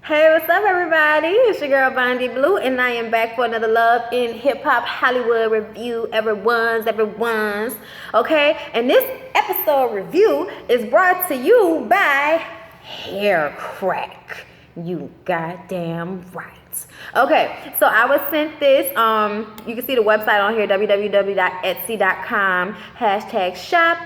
Hey, what's up, everybody? It's your girl Bondi Blue, and I am back for another Love in Hip Hop Hollywood review. Everyone's. Okay, and this episode review is brought to you by Hair Crack. You goddamn right. Okay, so I was sent this. You can see the website on here, www.etsy.com, #shop,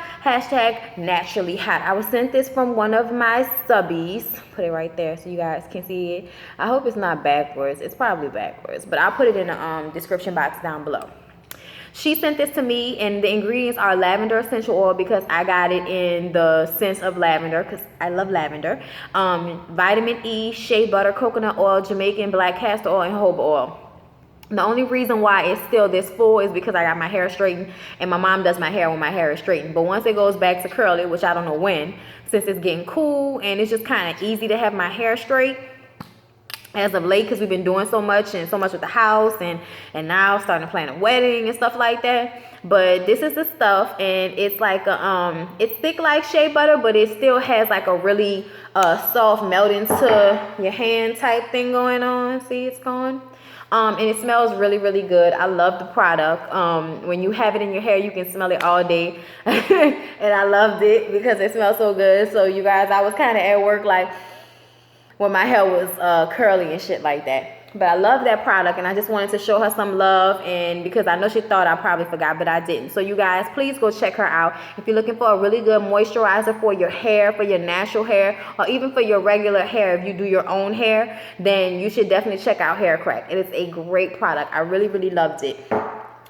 #naturally hot. I was sent this from one of my subbies. Put it right there so you guys can see it. I hope it's not backwards. It's probably backwards, but I'll put it in the description box down below. She sent this to me, and the ingredients are lavender essential oil because I got it in the sense of lavender because I love lavender. Vitamin E, shea butter, coconut oil, Jamaican black castor oil, and jojoba oil. The only reason why it's still this full is because I got my hair straightened, and my mom does my hair when my hair is straightened. But once it goes back to curly, which I don't know when, since it's getting cool and it's just kind of easy to have my hair straight as of late because we've been doing so much with the house and now starting to plan a wedding and stuff like that. But this is the stuff, and it's like it's thick like shea butter, but it still has like a really soft melt into your hand type thing going on. See, it's going. And it smells really, really good. I love the product. When you have it in your hair, you can smell it all day. And I loved it because it smells so good. So you guys, I was kind of at work like when my hair was curly and shit like that. But I love that product, and I just wanted to show her some love, and because I know she thought I probably forgot, but I didn't. So you guys, please go check her out. If you're looking for a really good moisturizer for your hair, for your natural hair, or even for your regular hair, if you do your own hair, then you should definitely check out Hair Crack. It is a great product. I really, really loved it.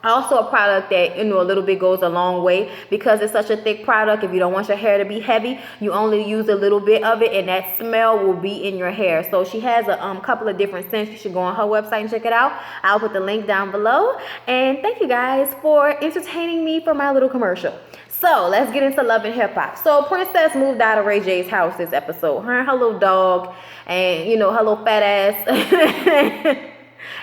Also a product that, a little bit goes a long way because it's such a thick product. If you don't want your hair to be heavy, you only use a little bit of it, and that smell will be in your hair. So she has a couple of different scents. You should go on her website and check it out. I'll put the link down below. And thank you guys for entertaining me for my little commercial. So let's get into Love and Hip Hop. So Princess moved out of Ray J's house this episode. Her and her little dog, and her little fat ass.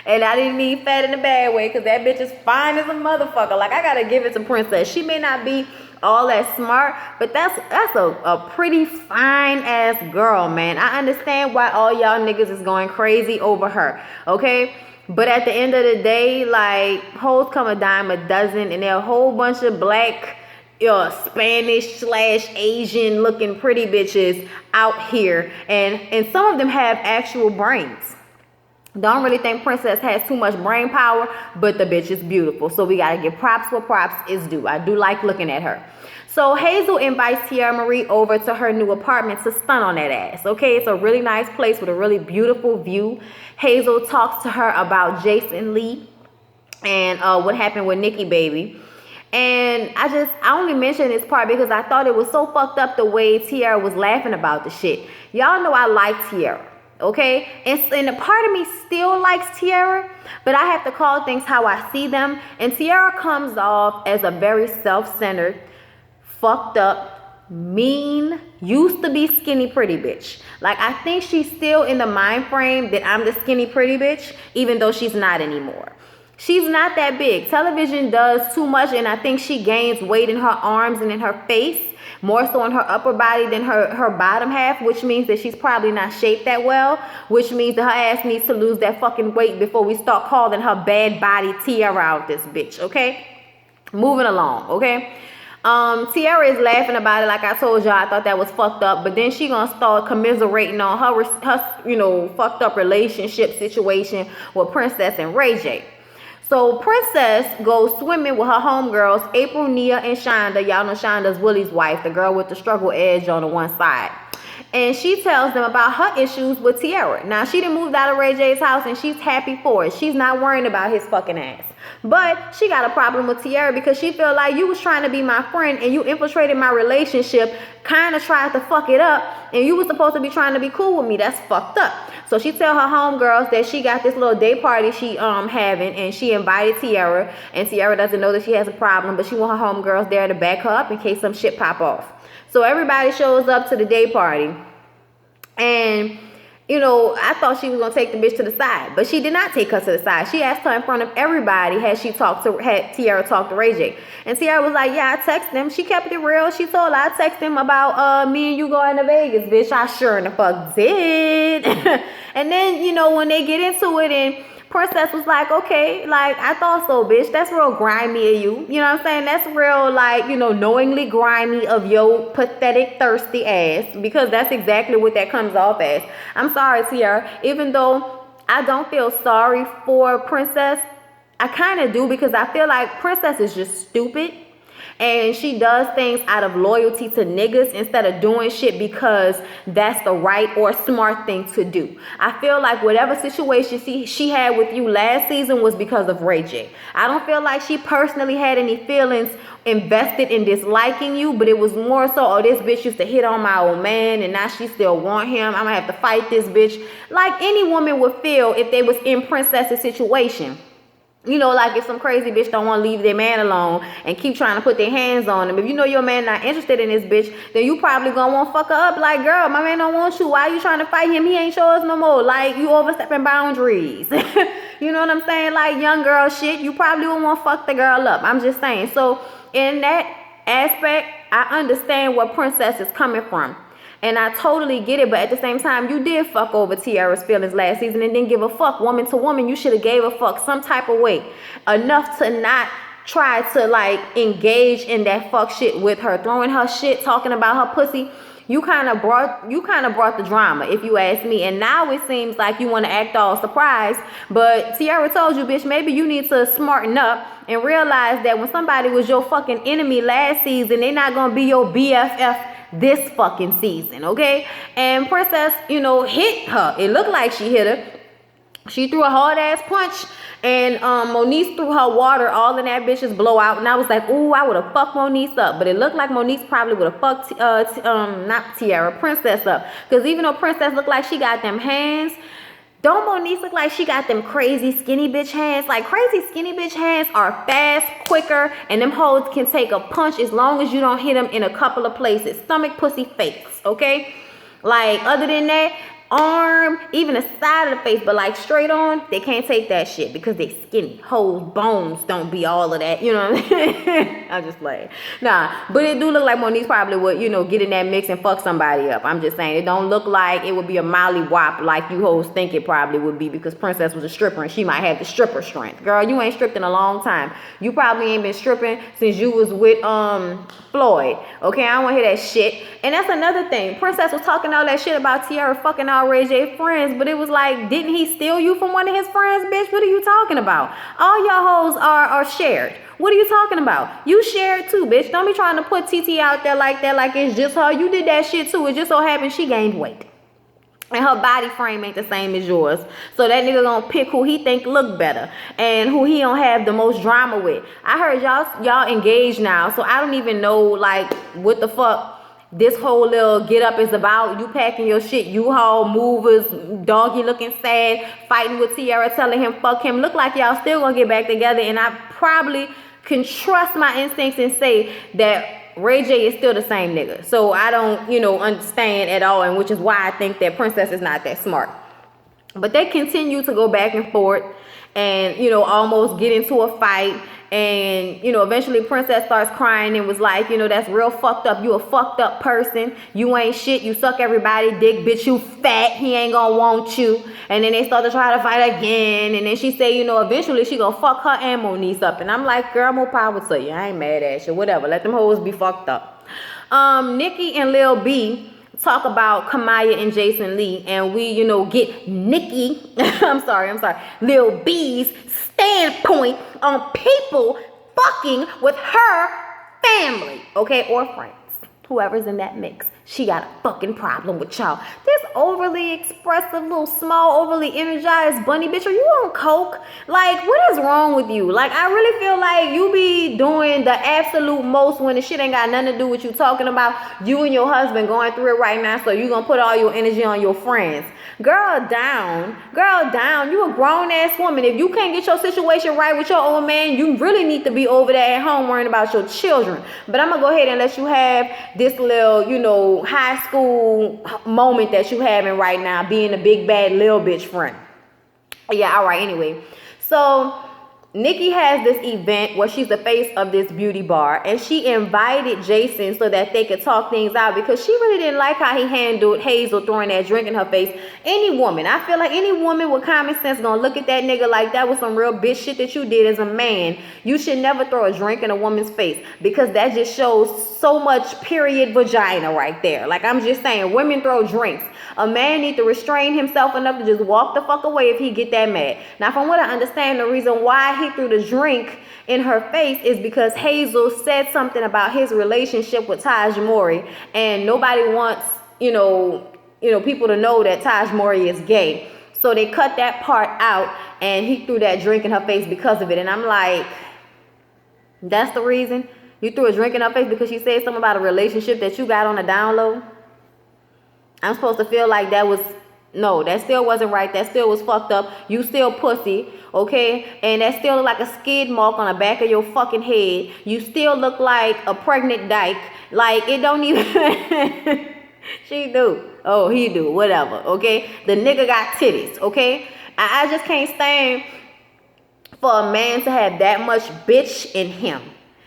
And I didn't mean fat in a bad way, because that bitch is fine as a motherfucker. Like, I gotta give it to Princess. She may not be all that smart, but that's a pretty fine ass girl, man. I understand why all y'all niggas is going crazy over her, okay? But at the end of the day, like, hoes come a dime a dozen, and there are a whole bunch of black, Spanish/Asian looking pretty bitches out here, and some of them have actual brains. Don't really think Princess has too much brain power, but the bitch is beautiful. So we gotta give props where props is due. I do like looking at her. So Hazel invites Tiara Marie over to her new apartment to stun on that ass. Okay, it's a really nice place with a really beautiful view. Hazel talks to her about Jason Lee and what happened with Nikki Baby. And I only mentioned this part because I thought it was so fucked up the way Tiara was laughing about the shit. Y'all know I like Tiara. Okay, and a part of me still likes Tiara, but I have to call things how I see them. And Tiara comes off as a very self-centered, fucked up, mean, used to be skinny pretty bitch. Like, I think she's still in the mind frame that I'm the skinny pretty bitch, even though she's not anymore. She's not that big. Television does too much, and I think she gains weight in her arms and in her face, more so in her upper body than her bottom half, which means that she's probably not shaped that well, which means that her ass needs to lose that fucking weight before we start calling her bad body Tiara out this bitch, okay? Moving along, okay? Tiara is laughing about it. Like I told y'all, I thought that was fucked up, but then she gonna start commiserating on her fucked up relationship situation with Princess and Ray J. So Princess goes swimming with her homegirls, April, Nia, and Shonda. Y'all know Shonda's Willie's wife, the girl with the struggle edge on the one side. And she tells them about her issues with Tiara. Now, she done moved out of Ray J's house, and she's happy for it. She's not worrying about his fucking ass. But she got a problem with Tiara because she feel like you was trying to be my friend, and you infiltrated my relationship, kind of tried to fuck it up, and you was supposed to be trying to be cool with me. That's fucked up. So she tell her homegirls that she got this little day party she having, and she invited Tiara, and Tiara doesn't know that she has a problem, but she want her homegirls there to back her up in case some shit pop off. So everybody shows up to the day party, and I thought she was gonna take the bitch to the side, but she did not take her to the side. She asked her in front of everybody, had Tiara talked to Ray J. And Tiara was like, yeah, I texted him. She kept it real. She told her I texted him about me and you going to Vegas, bitch. I sure in the fuck did. And then, you know, when they get into it and Princess was like, okay, like, I thought so, bitch. That's real grimy of you. You know what I'm saying? That's real, like, you know, knowingly grimy of your pathetic, thirsty ass. Because that's exactly what that comes off as. I'm sorry, Tiara. Even though I don't feel sorry for Princess, I kind of do, because I feel like Princess is just stupid. And she does things out of loyalty to niggas instead of doing shit because that's the right or smart thing to do. I feel like whatever situation she had with you last season was because of Ray J. I don't feel like she personally had any feelings invested in disliking you, but it was more so, oh, this bitch used to hit on my old man and now she still want him. I'm gonna have to fight this bitch. Like any woman would feel if they was in Princess's situation. You know, like if some crazy bitch don't want to leave their man alone and keep trying to put their hands on him. If you know your man not interested in this bitch, then you probably gonna want to fuck her up. Like, girl, my man don't want you. Why you trying to fight him? He ain't yours no more. Like, you overstepping boundaries. You know what I'm saying? Like, young girl shit. You probably won't want to fuck the girl up. I'm just saying. So, in that aspect, I understand where Princess is coming from. And I totally get it, but at the same time, you did fuck over Tiara's feelings last season and didn't give a fuck. Woman to woman, you should have gave a fuck some type of way. Enough to not try to, like, engage in that fuck shit with her. Throwing her shit, talking about her pussy. You kind of brought the drama, if you ask me. And now it seems like you want to act all surprised. But Tiara told you, bitch, maybe you need to smarten up and realize that when somebody was your fucking enemy last season, they're not going to be your BFF this fucking season, okay? And Princess, you know, hit her. It looked like she hit her. She threw a hard ass punch, and Moniece threw her water all in that bitch's blowout. And I was like, ooh, I would have fucked Moniece up. But it looked like Moniece probably would have fucked not Tiara, Princess up. Because even though Princess looked like she got them hands, don't Moniece look like she got them crazy skinny bitch hands? Like, crazy skinny bitch hands are fast, quicker, and them hoes can take a punch as long as you don't hit them in a couple of places. Stomach, pussy, face, okay? Like, other than that, arm, even the side of the face, but like straight on, they can't take that shit because they skinny. Hoes, bones don't be all of that, you know what I mean? I'm just playing. Nah, but it do look like Moniece probably would, you know, get in that mix and fuck somebody up. I'm just saying, it don't look like it would be a Molly Wop like you hoes think it probably would be, because Princess was a stripper and she might have the stripper strength. Girl, you ain't stripped in a long time. You probably ain't been stripping since you was with Floyd. Okay, I don't want to hear that shit. And that's another thing. Princess was talking all that shit about Tiara fucking all Ray J friends, but it was like, didn't he steal you from one of his friends, bitch? What are you talking about? All y'all hoes are shared. What are you talking about? You shared too, bitch. Don't be trying to put TT out there like that, like it's just her. You did that shit too. It just so happened she gained weight. And her body frame ain't the same as yours. So that nigga gonna pick who he think look better and who he don't have the most drama with. I heard y'all engaged now, so I don't even know, like, what the fuck this whole little get up is about. You packing your shit, U-Haul movers, doggy looking sad, fighting with Tiara, telling him fuck him. Look like y'all still gonna get back together, and I probably can trust my instincts and say that Ray J is still the same nigga. So I don't, you know, understand at all, and which is why I think that Princess is not that smart. But they continue to go back and forth and, you know, almost get into a fight. And, you know, eventually Princess starts crying and was like, you know, that's real fucked up. You a fucked up person. You ain't shit. You suck everybody dick, bitch. You fat. He ain't gonna want you. And then they start to try to fight again. And then she say, you know, eventually she gonna fuck her and Moniece up. And I'm like, girl, more power to you. I ain't mad at you. Whatever. Let them hoes be fucked up. Nikki and Lil B talk about Kamaya and Jason Lee, and we, you know, get Nikki, I'm sorry, Lil B's standpoint on people fucking with her family, okay, or friends, whoever's in that mix. She got a fucking problem with y'all. This overly expressive, little small, overly energized bunny bitch, are you on coke? Like, what is wrong with you? Like, I really feel like you be doing the absolute most when the shit ain't got nothing to do with you talking about you and your husband going through it right now, so you gonna put all your energy on your friends. Girl down. You a grown ass woman. If you can't get your situation right with your old man, you really need to be over there at home worrying about your children. But I'm gonna go ahead and let you have this little, you know, high school moment that you having right now, being a big bad little bitch friend. Yeah, all right, anyway. So Nikki has this event where she's the face of this beauty bar, and she invited Jason so that they could talk things out because she really didn't like how he handled Hazel throwing that drink in her face. Any woman, I feel like any woman with common sense gonna look at that nigga like that was some real bitch shit that you did as a man. You should never throw a drink in a woman's face because that just shows so much period vagina right there. Like, I'm just saying, women throw drinks. A man needs to restrain himself enough to just walk the fuck away if he get that mad. Now, from what I understand, the reason why he threw the drink in her face is because Hazel said something about his relationship with Taj Mowry, and nobody wants, people to know that Taj Mowry is gay. So they cut that part out, and he threw that drink in her face because of it. And I'm like, that's the reason? You threw a drink in her face because she said something about a relationship that you got on the down low? I'm supposed to feel like that was, no, that still wasn't right. That still was fucked up. You still pussy, okay? And that still look like a skid mark on the back of your fucking head. You still look like a pregnant dyke. Like, it don't even, she do. Oh, he do, whatever, okay? The nigga got titties, okay? I just can't stand for a man to have that much bitch in him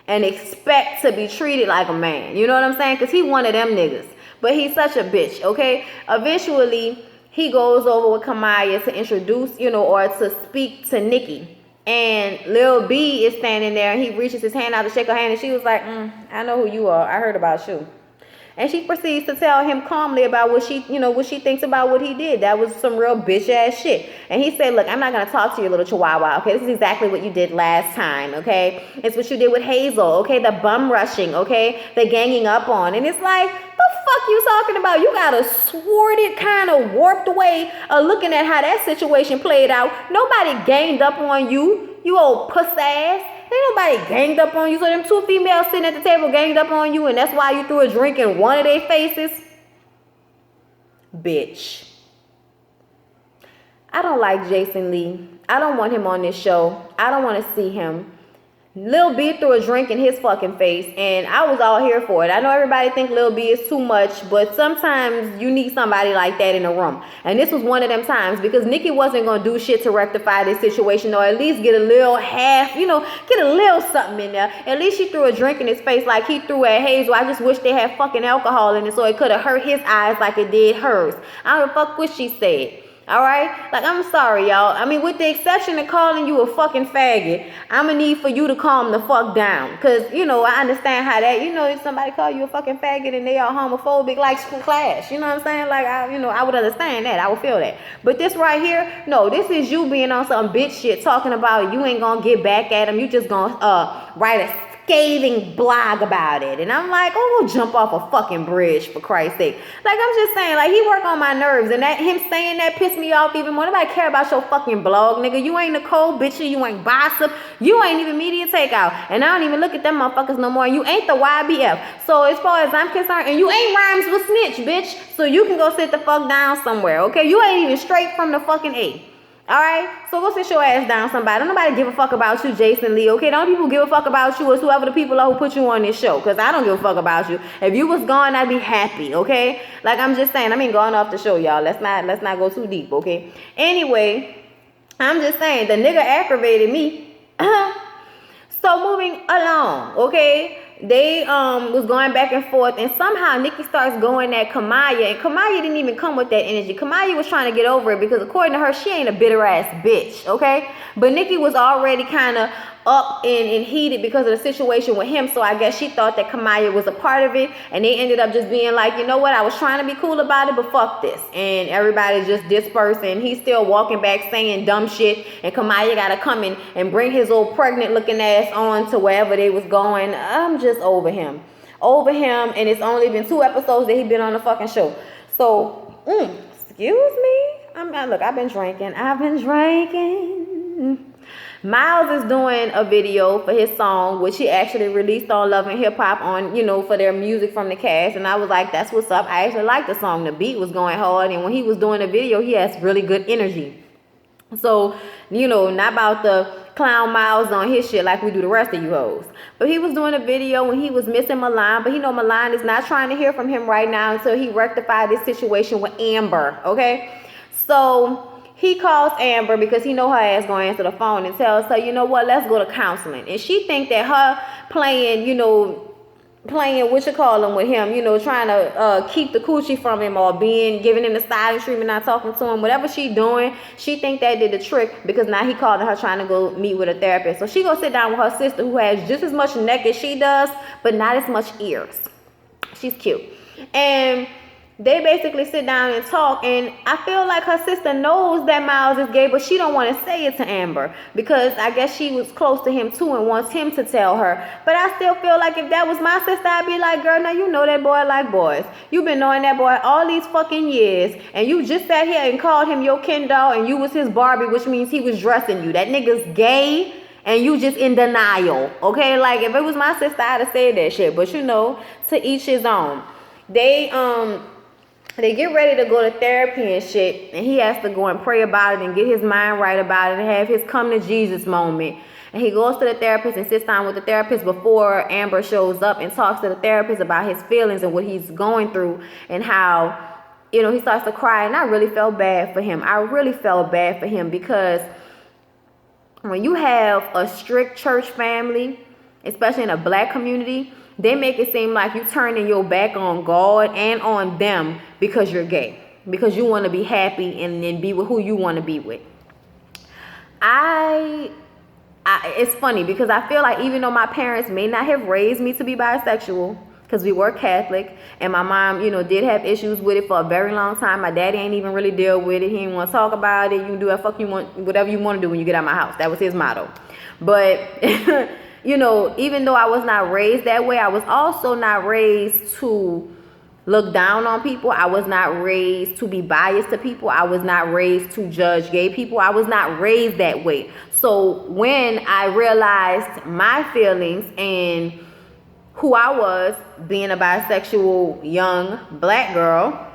and expect to be treated like a man. You know what I'm saying? Because he one of them niggas. But he's such a bitch, okay? Eventually, he goes over with Kamaya to introduce, or to speak to Nikki. And Lil B is standing there, and he reaches his hand out to shake her hand, and she was like, I know who you are. I heard about you. And she proceeds to tell him calmly about what she thinks about what he did. That was some real bitch ass shit. And he said, look, I'm not going to talk to you, little chihuahua, okay? This is exactly what you did last time, okay? It's what you did with Hazel, okay? The bum rushing, okay? The ganging up on. And it's like, the fuck you talking about? You got a sordid kind of warped way of looking at how that situation played out. Nobody ganged up on you, you old puss ass. Ain't nobody ganged up on you. So them two females sitting at the table ganged up on you, and that's why you threw a drink in one of their faces? Bitch. I don't like Jason Lee. I don't want him on this show. I don't want to see him. Lil B threw a drink in his fucking face, and I was all here for it. I know everybody think Lil B is too much, but sometimes you need somebody like that in the room. And this was one of them times because Nikki wasn't going to do shit to rectify this situation, or at least get a little get a little something in there. At least she threw a drink in his face like he threw at Hazel. I just wish they had fucking alcohol in it so it could have hurt his eyes like it did hers. I don't fuck what she said. All right? Like, I'm sorry, y'all. I mean, with the exception of calling you a fucking faggot, I'm going to need for you to calm the fuck down. Because, I understand how that, if somebody call you a fucking faggot and they are homophobic, like, clash. You know what I'm saying? Like, I would understand that. I would feel that. But this right here, no, this is you being on some bitch shit talking about you ain't going to get back at him. You just going to write a scathing blog about it. And I'm like, oh, we'll jump off a fucking bridge, for Christ's sake. Like, I'm just saying, like, he work on my nerves, and that him saying that pissed me off even more. Nobody care about your fucking blog, nigga. You ain't Nicole Bitcher, you ain't Gossip, you ain't even Media Takeout, and I don't even look at them motherfuckers no more. You ain't the YBF. So as far as I'm concerned, and you ain't Rhymes with Snitch, bitch. So you can go sit the fuck down somewhere, okay? You ain't even straight from the fucking A. Alright, so go sit your ass down somebody. Don't nobody give a fuck about you, Jason Lee, okay? The only people who give a fuck about you is whoever the people are who put you on this show. Because I don't give a fuck about you. If you was gone, I'd be happy, okay? Like, I'm just saying, I mean, going off the show, y'all. Let's not go too deep, okay? Anyway, I'm just saying, the nigga aggravated me. So moving along, okay? They was going back and forth, and somehow Nikki starts going at Kamaya, and Kamaya didn't even come with that energy. Kamaya was trying to get over it because according to her, she ain't a bitter ass bitch, okay? But Nikki was already kind of up and heated because of the situation with him, so I guess she thought that Kamaya was a part of it, and they ended up just being like, you know what, I was trying to be cool about it, but fuck this. And everybody just dispersed, and he's still walking back saying dumb shit, and Kamaya gotta come in and bring his old pregnant looking ass on to wherever they was going. I'm just over him, and it's only been 2 episodes that he been on the fucking show. So, excuse me, look, I've been drinking. Miles is doing a video for his song, which he actually released on Love and Hip Hop on, for their music from the cast. And I was like, that's what's up. I actually liked the song. The beat was going hard. And when he was doing the video, he has really good energy. So, not about the clown Miles on his shit like we do the rest of you hoes. But he was doing a video when he was missing Milan. But Milan is not trying to hear from him right now until he rectified this situation with Amber, okay? So he calls Amber because he know her ass gonna answer the phone and tells her, you know what, let's go to counseling. And she think that her playing, what you call him with him, trying to keep the coochie from him or giving him the silent treatment, not talking to him, whatever she doing, she think that did the trick because now he called her trying to go meet with a therapist. So she go sit down with her sister who has just as much neck as she does, but not as much ears. She's cute. And they basically sit down and talk, and I feel like her sister knows that Miles is gay, but she don't want to say it to Amber because I guess she was close to him too and wants him to tell her. But I still feel like if that was my sister, I'd be like, girl, now you know that boy like boys. You've been knowing that boy all these fucking years, and you just sat here and called him your Ken doll, and you was his Barbie, which means he was dressing you. That nigga's gay, and you just in denial, okay? Like, if it was my sister, I'd have said that shit. But, to each his own. They get ready to go to therapy and shit, and he has to go and pray about it and get his mind right about it and have his come to Jesus moment. And he goes to the therapist and sits down with the therapist before Amber shows up and talks to the therapist about his feelings and what he's going through and how, he starts to cry. And I really felt bad for him. I really felt bad for him because when you have a strict church family, especially in a black community, they make it seem like you turning your back on God and on them because you're gay, because you want to be happy and be with who you want to be with. It's funny because I feel like even though my parents may not have raised me to be bisexual, because we were Catholic, and my mom, did have issues with it for a very long time. My daddy ain't even really deal with it. He didn't want to talk about it. You can do whatever you want to do when you get out of my house. That was his motto. But even though I was not raised that way, I was also not raised to look down on people. I was not raised to be biased to people. I was not raised to judge gay people. I was not raised that way. So when I realized my feelings and who I was, being a bisexual young black girl,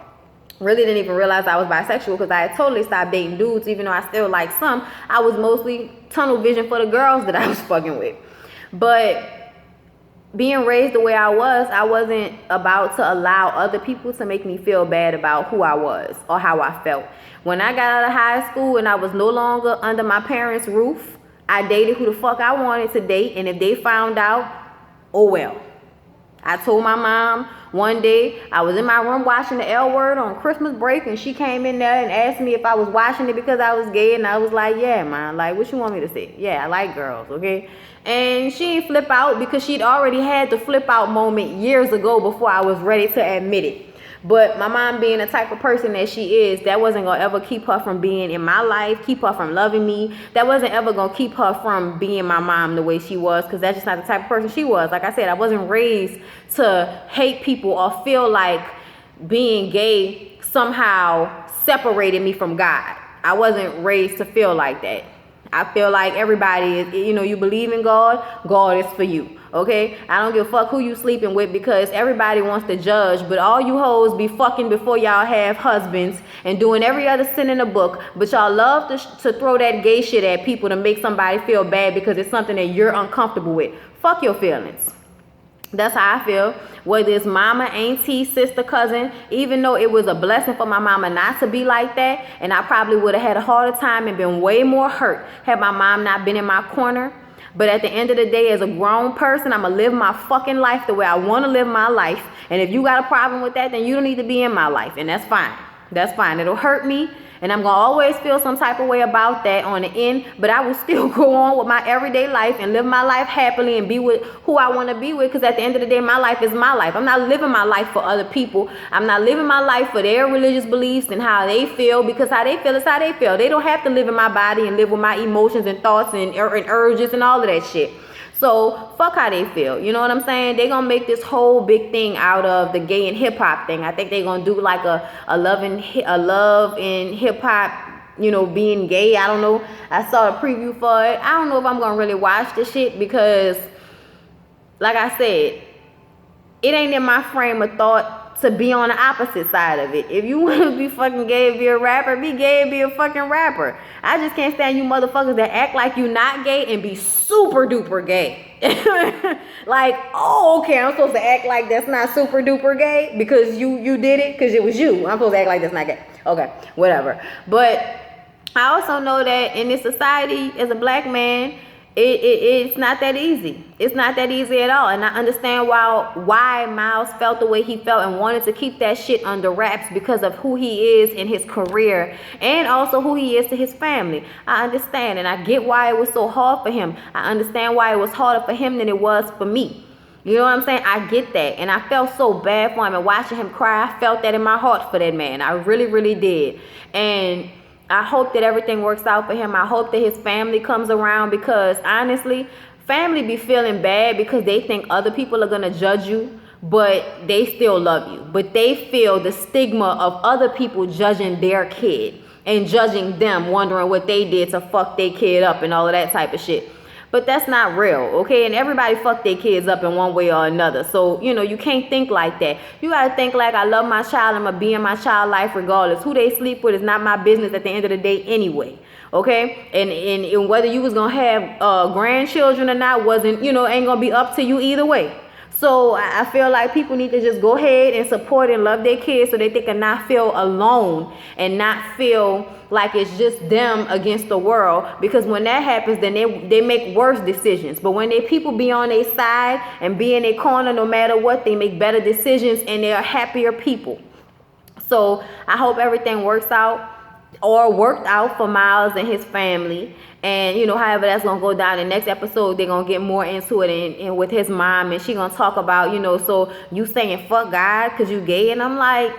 really didn't even realize I was bisexual because I had totally stopped dating dudes, even though I still like some. I was mostly tunnel vision for the girls that I was fucking with. But being raised the way I wasn't about to allow other people to make me feel bad about who I was or how I felt. When I got out of high school and I was no longer under my parents' roof, I dated who the fuck I wanted to date. And if they found out, oh well. I told my mom one day, I was in my room watching the L Word on Christmas break, and she came in there and asked me if I was watching it because I was gay, and I was like, yeah, man, like, what you want me to say? Yeah, I like girls, okay? And she didn't flip out because she'd already had the flip out moment years ago before I was ready to admit it. But my mom being the type of person that she is, that wasn't going to ever keep her from being in my life, keep her from loving me. That wasn't ever going to keep her from being my mom the way she was, because that's just not the type of person she was. Like I said, I wasn't raised to hate people or feel like being gay somehow separated me from God. I wasn't raised to feel like that. I feel like everybody is, you believe in God, God is for you. Okay, I don't give a fuck who you sleeping with because everybody wants to judge, but all you hoes be fucking before y'all have husbands and doing every other sin in the book, but y'all love to throw that gay shit at people to make somebody feel bad because it's something that you're uncomfortable with. Fuck your feelings. That's how I feel. Whether it's mama, auntie, sister, cousin, even though it was a blessing for my mama not to be like that, and I probably would have had a harder time and been way more hurt had my mom not been in my corner. But at the end of the day, as a grown person, I'm going to live my fucking life the way I want to live my life. And if you got a problem with that, then you don't need to be in my life. And that's fine. That's fine. It'll hurt me. And I'm going to always feel some type of way about that on the end. But I will still go on with my everyday life and live my life happily and be with who I want to be with. Because at the end of the day, my life is my life. I'm not living my life for other people. I'm not living my life for their religious beliefs and how they feel. Because how they feel is how they feel. They don't have to live in my body and live with my emotions and thoughts and urges and all of that shit. So fuck how they feel. You know what I'm saying? They're going to make this whole big thing out of the gay and hip hop thing. I think they're going to do like a love in hip hop, being gay. I don't know. I saw a preview for it. I don't know if I'm going to really watch the shit because, like I said, it ain't in my frame of thought to be on the opposite side of it. If you want to be fucking gay and be a rapper, be gay and be a fucking rapper. I just can't stand you motherfuckers that act like you not gay and be super duper gay. Like, oh, okay, I'm supposed to act like that's not super duper gay because you did it because it was you. I'm supposed to act like that's not gay. Okay, whatever. But I also know that in this society, as a black man, it's not that easy. It's not that easy at all. And I understand why Miles felt the way he felt and wanted to keep that shit under wraps because of who he is in his career and also who he is to his family. I understand, and I get why it was so hard for him. I understand why it was harder for him than it was for me. You know what I'm saying? I get that. And I felt so bad for him, and watching him cry, I felt that in my heart for that man. I really, really did. And I hope that everything works out for him. I hope that his family comes around, because honestly, family be feeling bad because they think other people are going to judge you, but they still love you. But they feel the stigma of other people judging their kid and judging them, wondering what they did to fuck their kid up and all of that type of shit. But that's not real, okay? And everybody fuck their kids up in one way or another. So, you know, you can't think like that. You got to think like, I love my child. I'm going to be in my child's life regardless. Who they sleep with is not my business at the end of the day anyway, okay? And whether you was going to have grandchildren or not wasn't, you know, ain't going to be up to you either way. So I feel like people need to just go ahead and support and love their kids so that they can not feel alone and not feel like it's just them against the world. Because when that happens, then they make worse decisions. But when they people be on their side and be in their corner no matter what, they make better decisions and they are happier people. So I hope everything works out or worked out for Miles and his family. And, you know, however that's going to go down. The next episode, they're going to get more into it and with his mom. And she going to talk about, you know, so you saying fuck God because you gay. And I'm like,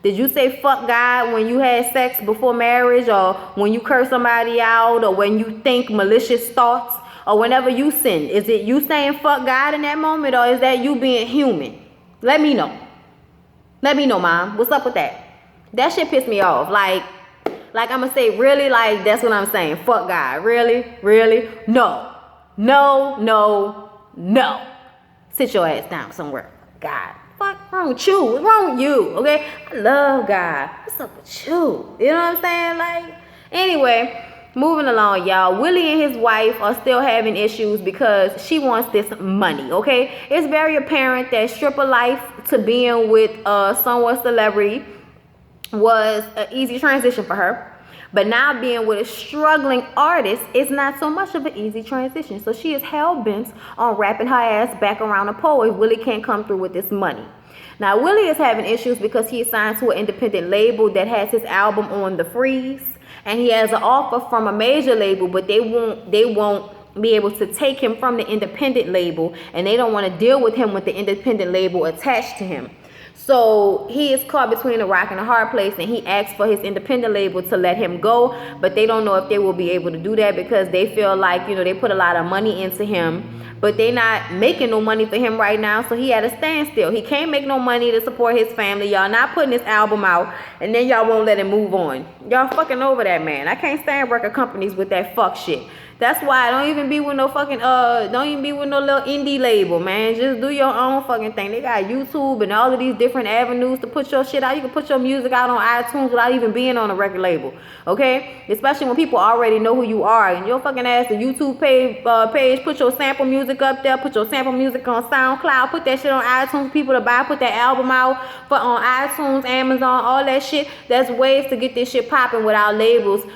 did you say fuck God when you had sex before marriage, or when you curse somebody out, or when you think malicious thoughts, or whenever you sin? Is it you saying fuck God in that moment, or is that you being human? Let me know. Let me know, Mom. What's up with that? That shit pissed me off. Like I'm going to say, really? Like, that's what I'm saying. Fuck God. Really? Really? No. No, no, no. Sit your ass down somewhere. God. Fuck wrong with you? What's wrong with you? Okay? I love God. What's up with you? You know what I'm saying? Like, anyway, moving along, y'all. Willie and his wife are still having issues because she wants this money, okay? It's very apparent that stripper life to being with somewhat celebrity was an easy transition for her, but now being with a struggling artist is not so much of an easy transition. So she is hell-bent on wrapping her ass back around a pole if Willie can't come through with this money. Now Willie is having issues because he is signed to an independent label that has his album on the freeze, and he has an offer from a major label, but they won't be able to take him from the independent label, and they don't want to deal with him with the independent label attached to him. So he is caught between a rock and a hard place, and he asked for his independent label to let him go, but they don't know if they will be able to do that because they feel like, you know, they put a lot of money into him, but they not making no money for him right now. So he at a standstill. He can't make no money to support his family. Y'all not putting his album out, and then y'all won't let him move on. Y'all fucking over that man. I can't stand record companies with that fuck shit. That's why I don't even be with no fucking don't even be with no little indie label, man. Just do your own fucking thing. They got YouTube and all of these different avenues to put your shit out. You can put your music out on iTunes without even being on a record label, okay? Especially when people already know who you are. And your fucking ass, the YouTube page, put your sample music up there, put your sample music on SoundCloud, put that shit on iTunes, people to buy, put that album out for on iTunes, Amazon, all that shit. That's ways to get this shit popping without labels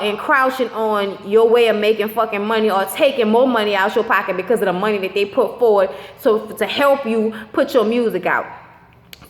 encroaching on your way of making fucking money or taking more money out your pocket because of the money that they put forward to help you put your music out.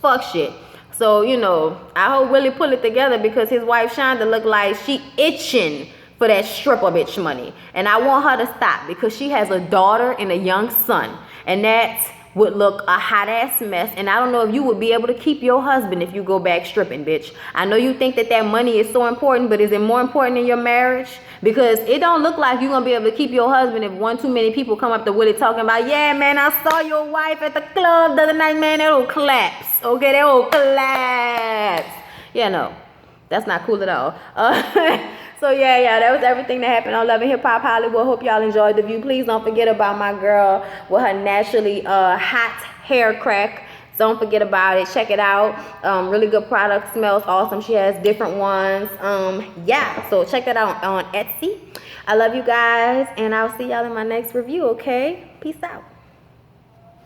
Fuck shit. So, you know, I hope Willie pull it together because his wife Shonda look like she itching for that stripper bitch money. And I want her to stop because she has a daughter and a young son. And that would look a hot ass mess. And I don't know if you would be able to keep your husband if you go back stripping, bitch. I know you think that money is so important, but is it more important in your marriage? Because it don't look like you're gonna be able to keep your husband if one too many people come up to Willie talking about, yeah man, I saw your wife at the club the other night, man. That'll collapse. Okay, that'll collapse. Yeah, no, that's not cool at all. So yeah, that was everything that happened on Love and Hip Hop Hollywood. Hope y'all enjoyed the view. Please don't forget about my girl with her naturally hot hair crack. Don't forget about it. Check it out. Really good product. Smells awesome. She has different ones. Yeah, so check that out on Etsy. I love you guys, and I'll see y'all in my next review, okay? Peace out.